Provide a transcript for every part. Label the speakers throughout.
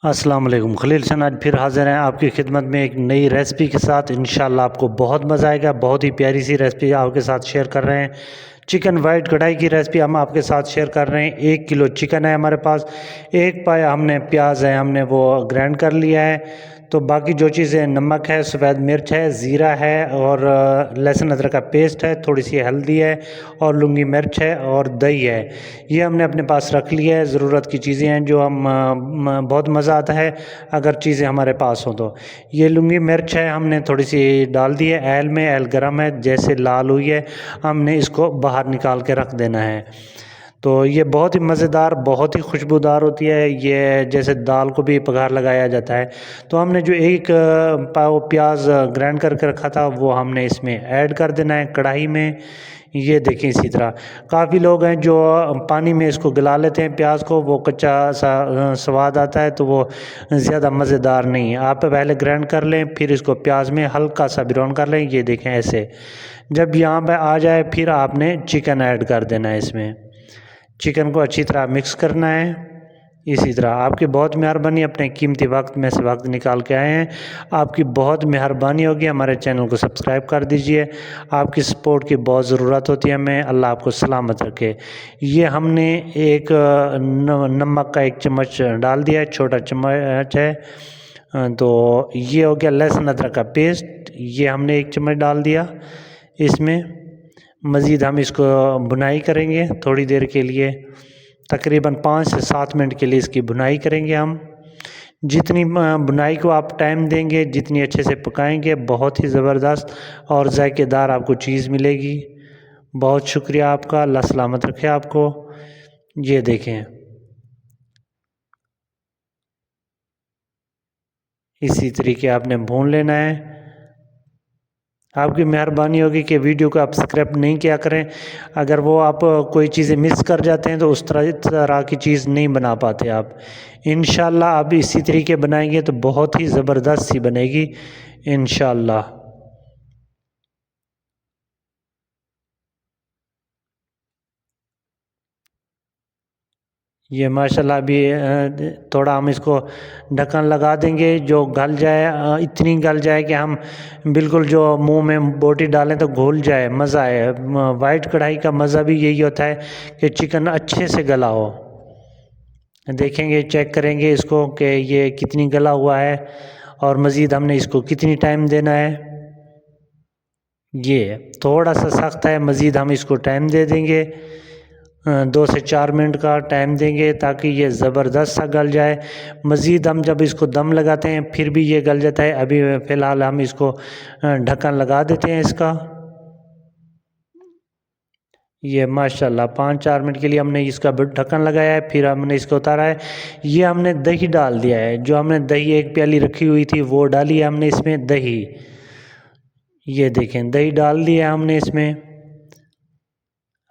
Speaker 1: अस्सलाम वालेकुम। खलील हसन आज फिर हाज़िर हैं आपकी खिदमत में एक नई रेसिपी के साथ। इंशाल्लाह आपको बहुत मज़ा आएगा। बहुत ही प्यारी सी रेसिपी आपके साथ शेयर कर रहे हैं। चिकन वाइट कढ़ाई की रेसिपी हम आपके साथ शेयर कर रहे हैं। 1 किलो चिकन है हमारे पास। एक पाया हमने प्याज है, हमने वो ग्राइंड कर लिया है। तो बाकी जो चीज़ें नमक है, सफ़ेद मिर्च है, ज़ीरा है और लहसुन अदरक का पेस्ट है, थोड़ी सी हल्दी है और लूँगी मिर्च है और दही है। ये हमने अपने पास रख लिया है। ज़रूरत की चीज़ें हैं जो हम बहुत मज़ा आता है अगर चीज़ें हमारे पास हों तो। ये लूँगी मिर्च है, हमने थोड़ी सी डाल दी है ऐल में। ऐल गरम है, जैसे लाल हुई है हमने इसको बाहर निकाल के रख देना है। तो ये बहुत ही मज़ेदार, बहुत ही खुशबूदार होती है। ये जैसे दाल को भी बघार लगाया जाता है। तो हमने जो एक पाव प्याज ग्राइंड करके रखा था वो हमने इसमें ऐड कर देना है कढ़ाई में। ये देखें, इसी तरह काफ़ी लोग हैं जो पानी में इसको गला लेते हैं प्याज को, वो कच्चा सा स्वाद आता है, तो वो ज़्यादा मज़ेदार नहीं है। आप पहले ग्राइंड कर लें, फिर इसको प्याज में हल्का सा ब्राउन कर लें। ये देखें ऐसे। जब यहाँ पे आ जाए फिर आपने चिकन ऐड कर देना है इसमें। चिकन को अच्छी तरह मिक्स करना है। इसी तरह आपकी बहुत मेहरबानी, अपने कीमती वक्त में से वक्त निकाल के आए हैं। आपकी बहुत मेहरबानी होगी। हमारे चैनल को सब्सक्राइब कर दीजिए। आपकी सपोर्ट की बहुत ज़रूरत होती है हमें। अल्लाह आपको सलामत रखे। ये हमने एक नमक का 1 चम्मच डाल दिया है, छोटा चम्मच है। तो ये हो गया लहसुन अदरक का पेस्ट, ये हमने 1 चम्मच डाल दिया इसमें। मज़ीद हम इसको भुनाई करेंगे थोड़ी देर के लिए, तकरीबन 5 से 7 मिनट के लिए इसकी भुनाई करेंगे हम। जितनी भुनाई को आप टाइम देंगे, जितनी अच्छे से पकाएंगे, बहुत ही ज़बरदस्त और जायकेदार आपको चीज़ मिलेगी। बहुत शुक्रिया आपका। अल्लाह सलामत रखे आपको। ये देखें, इसी तरीके आपने भून लेना है। आपकी मेहरबानी होगी कि वीडियो को आप सब्सक्राइब नहीं किया करें। अगर वो आप कोई चीज़ें मिस कर जाते हैं तो उस तरह की चीज़ नहीं बना पाते आप। इंशाल्लाह आप इसी तरीके बनाएंगे तो बहुत ही ज़बरदस्त सी बनेगी इंशाल्लाह। ये माशाल्लाह अभी थोड़ा हम इसको ढक्कन लगा देंगे, जो गल जाए, इतनी गल जाए कि हम बिल्कुल जो मुंह में बोटी डालें तो घुल जाए, मज़ा आए। वाइट कढ़ाई का मज़ा भी यही होता है कि चिकन अच्छे से गला हो। देखेंगे, चेक करेंगे इसको कि ये कितनी गला हुआ है और मज़ीद हमने इसको कितनी टाइम देना है। ये थोड़ा सा सख्त है, मज़ीद हम इसको टाइम दे देंगे। 2 से 4 मिनट का टाइम देंगे ताकि ये ज़बरदस्त सा गल जाए। मज़ीद हम जब इसको दम लगाते हैं फिर भी ये गल जाता है। अभी फ़िलहाल हम इसको ढक्कन लगा देते हैं इसका। ये माशाल्लाह 5-4 मिनट के लिए हमने इसका ढक्कन लगाया है, फिर हमने इसको उतारा है। ये हमने दही डाल दिया है, जो हमने दही 1 प्याली रखी हुई थी वो डाली है हमने इसमें दही। ये देखें, दही डाल दिया हमने इसमें।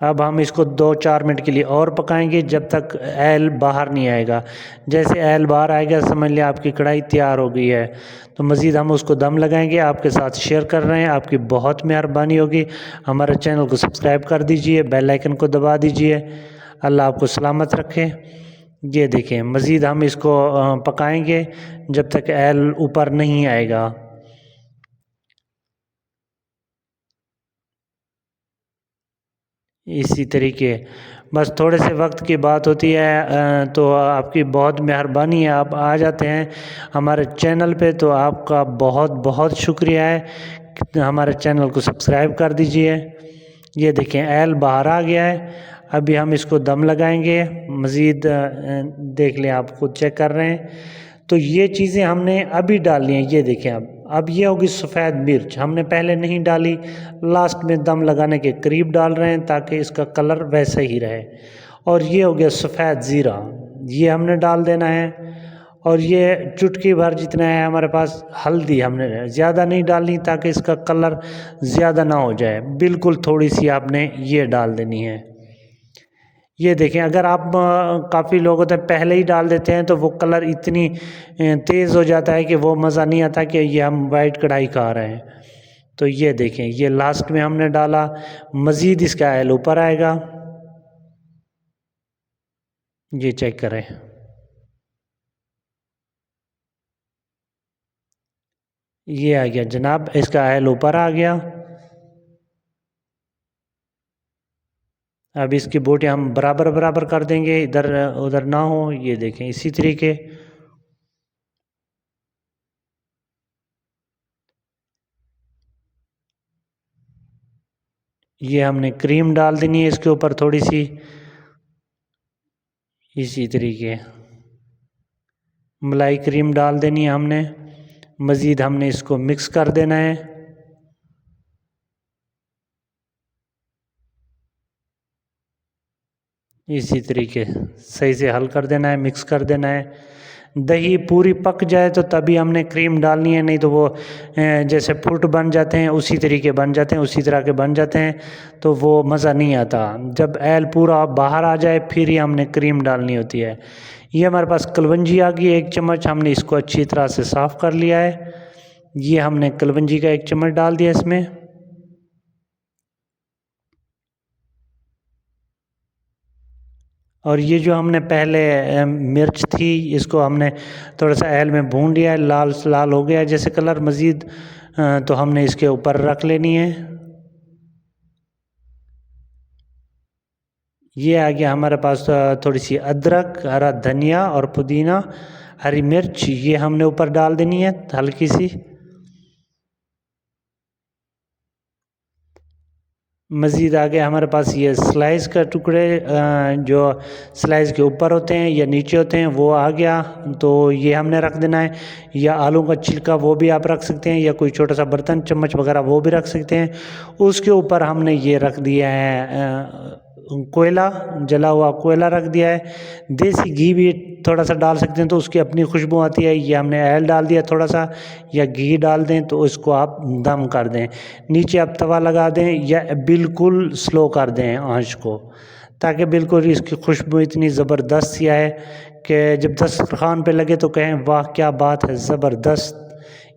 Speaker 1: अब हम इसको 2-4 मिनट के लिए और पकाएंगे जब तक ऐल बाहर नहीं आएगा। जैसे ऐल बाहर आएगा समझ लिया आपकी कढ़ाई तैयार हो गई है। तो मज़ीद हम उसको दम लगाएंगे, आपके साथ शेयर कर रहे हैं। आपकी बहुत मेहरबानी होगी। हमारे चैनल को सब्सक्राइब कर दीजिए, बेल आइकन को दबा दीजिए। अल्लाह आपको सलामत रखे। ये देखें, मज़ीद हम इसको पकाएंगे जब तक ऐल ऊपर नहीं आएगा। इसी तरीके बस थोड़े से वक्त की बात होती है। तो आपकी बहुत मेहरबानी है, आप आ जाते हैं हमारे चैनल पे, तो आपका बहुत बहुत शुक्रिया है। हमारे चैनल को सब्सक्राइब कर दीजिए। ये देखें, ऐल बाहर आ गया है। अभी हम इसको दम लगाएंगे मज़ीद। देख लें, आप खुद चेक कर रहे हैं। तो ये चीज़ें हमने अभी डालनी है। ये देखें, अब ये होगी सफ़ेद मिर्च, हमने पहले नहीं डाली, लास्ट में दम लगाने के करीब डाल रहे हैं ताकि इसका कलर वैसे ही रहे। और ये हो गया सफ़ेद ज़ीरा, ये हमने डाल देना है। और ये चुटकी भर जितना है हमारे पास हल्दी, हमने ज़्यादा नहीं डालनी ताकि इसका कलर ज़्यादा ना हो जाए, बिल्कुल थोड़ी सी आपने ये डाल देनी है। ये देखें, अगर आप काफ़ी लोग होते हैं पहले ही डाल देते हैं तो वो कलर इतनी तेज़ हो जाता है कि वो मज़ा नहीं आता कि ये हम वाइट कढ़ाई खा रहे हैं। तो ये देखें, ये लास्ट में हमने डाला। मज़ीद इसका ऑयल ऊपर आएगा। ये चेक करें। ये आ गया जनाब, इसका ऑयल ऊपर आ गया। अब इसकी बोटी हम बराबर बराबर कर देंगे, इधर उधर ना हो। ये देखें इसी तरीके। ये हमने क्रीम डाल देनी है इसके ऊपर थोड़ी सी, इसी तरीके मलाई क्रीम डाल देनी है हमने। मज़ीद हमने इसको मिक्स कर देना है। इसी तरीके सही से हल कर देना है, मिक्स कर देना है। दही पूरी पक जाए तो तभी हमने क्रीम डालनी है, नहीं तो वो जैसे फुट बन जाते हैं उसी तरीके बन जाते हैं, उसी तरह के बन जाते हैं, तो वो मज़ा नहीं आता। जब ऐल पूरा बाहर आ जाए फिर ही हमने क्रीम डालनी होती है। ये हमारे पास कलवंजी आ गई 1 चम्मच, हमने इसको अच्छी तरह से साफ़ कर लिया है। ये हमने कलवंजी का 1 चम्मच डाल दिया इसमें। और ये जो हमने पहले मिर्च थी इसको हमने थोड़ा सा ऐल में भून लिया है, लाल लाल हो गया जैसे कलर। मज़ीद तो हमने इसके ऊपर रख लेनी है। ये आ गया हमारे पास थोड़ी सी अदरक, हरा धनिया और पुदीना, हरी मिर्च, ये हमने ऊपर डाल देनी है हल्की सी। मज़ीद आगे हमारे पास ये स्लाइस का टुकड़े जो स्लाइस के ऊपर होते हैं या नीचे होते हैं वो आ गया, तो ये हमने रख देना है। या आलू का छिलका वो भी आप रख सकते हैं, या कोई छोटा सा बर्तन चम्मच वगैरह वो भी रख सकते हैं। उसके ऊपर हमने ये रख दिया है कोयला, जला हुआ कोयला रख दिया है। देसी घी भी थोड़ा सा डाल सकते हैं तो उसकी अपनी खुशबू आती है। ये हमने ऑयल डाल दिया थोड़ा सा, या घी डाल दें तो उसको आप दम कर दें। नीचे आप तवा लगा दें या बिल्कुल स्लो कर दें आंच को, ताकि बिल्कुल इसकी खुशबू इतनी ज़बरदस्त सी आए कि जब दस्तरखान पे लगे तो कहें वाह क्या बात है, ज़बरदस्त।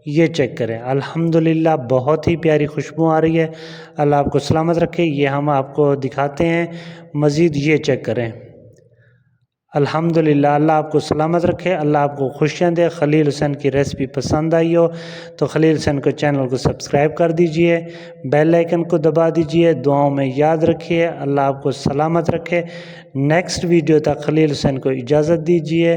Speaker 1: ये चेक करें, अल्हम्दुलिल्लाह बहुत ही प्यारी खुशबू आ रही है। अल्लाह आपको सलामत रखे। ये हम आपको दिखाते हैं मज़ीद, ये चेक करें। अल्हम्दुलिल्लाह, अल्लाह आपको सलामत रखे, अल्लाह आपको खुशियाँ दे। खलील हुसैन की रेसिपी पसंद आई हो तो खलील हुसैन को चैनल को सब्सक्राइब कर दीजिए, बेल आइकन को दबा दीजिए। दुआओं में याद रखिए। अल्लाह आपको सलामत रखे। नेक्स्ट वीडियो तक खलील हुसैन को इजाज़त दीजिए।